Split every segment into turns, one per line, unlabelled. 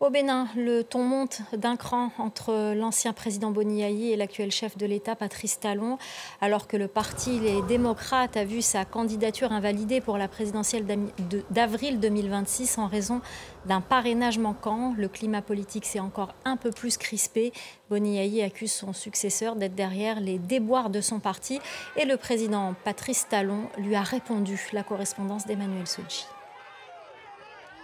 Au Bénin, le ton monte d'un cran entre l'ancien président Boni Yayi et l'actuel chef de l'État, Patrice Talon, alors que le parti Les Démocrates a vu sa candidature invalidée pour la présidentielle d'avril 2026 en raison d'un parrainage manquant. Le climat politique s'est encore un peu plus crispé. Boni Yayi accuse son successeur d'être derrière les déboires de son parti et le président Patrice Talon lui a répondu. La correspondance d'Emmanuel Sodji.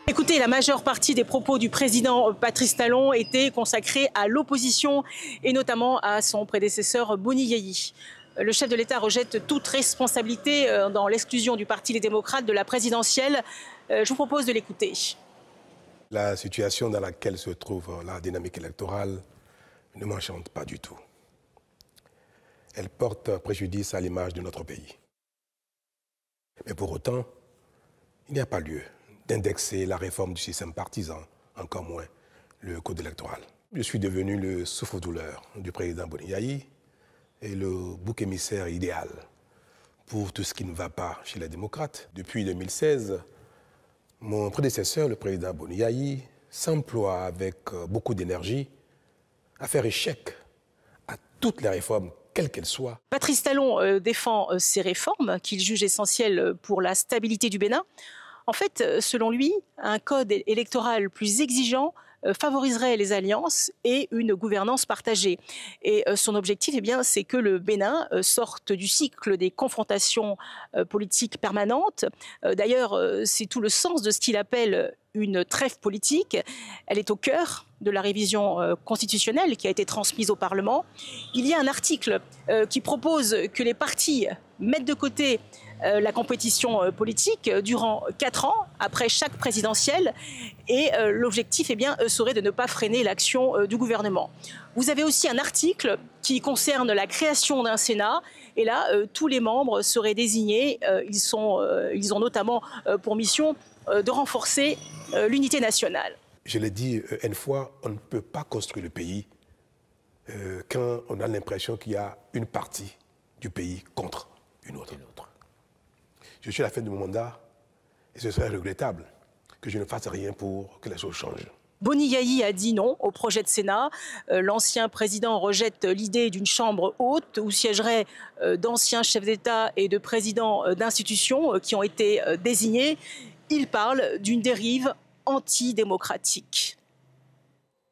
Écoutez, la majeure partie des propos du président Patrice Talon étaient consacrés à l'opposition et notamment à son prédécesseur Boni Yayi. Le chef de l'État rejette toute responsabilité dans l'exclusion du Parti Les Démocrates de la présidentielle. Je vous propose de l'écouter.
La situation dans laquelle se trouve la dynamique électorale ne m'enchante pas du tout. Elle porte préjudice à l'image de notre pays. Mais pour autant, il n'y a pas lieu d'indexer la réforme du système partisan, encore moins le code électoral. Je suis devenu le souffre-douleur du président Boni Yayi et le bouc émissaire idéal pour tout ce qui ne va pas chez les démocrates. Depuis 2016, mon prédécesseur, le président Boni Yayi, s'emploie avec beaucoup d'énergie à faire échec à toutes les réformes, quelles qu'elles soient.
Patrice Talon défend ces réformes qu'il juge essentielles pour la stabilité du Bénin. En fait, selon lui, un code électoral plus exigeant favoriserait les alliances et une gouvernance partagée. Et son objectif, c'est que le Bénin sorte du cycle des confrontations politiques permanentes. D'ailleurs, c'est tout le sens de ce qu'il appelle une trêve politique. Elle est au cœur de la révision constitutionnelle qui a été transmise au Parlement. Il y a un article qui propose que les partis mettent de côté la compétition politique durant 4 ans après chaque présidentielle et l'objectif serait de ne pas freiner l'action du gouvernement. Vous avez aussi un article qui concerne la création d'un Sénat et là tous les membres seraient désignés. Ils ont notamment pour mission de renforcer l'unité nationale.
Je l'ai dit une fois, on ne peut pas construire le pays quand on a l'impression qu'il y a une partie du pays contre une autre. Je suis à la fin de mon mandat et ce serait regrettable que je ne fasse rien pour que les choses changent.
Boni Yayi a dit non au projet de Sénat. L'ancien président rejette l'idée d'une chambre haute où siégeraient d'anciens chefs d'État et de présidents d'institutions qui ont été désignés. Il parle d'une dérive antidémocratique.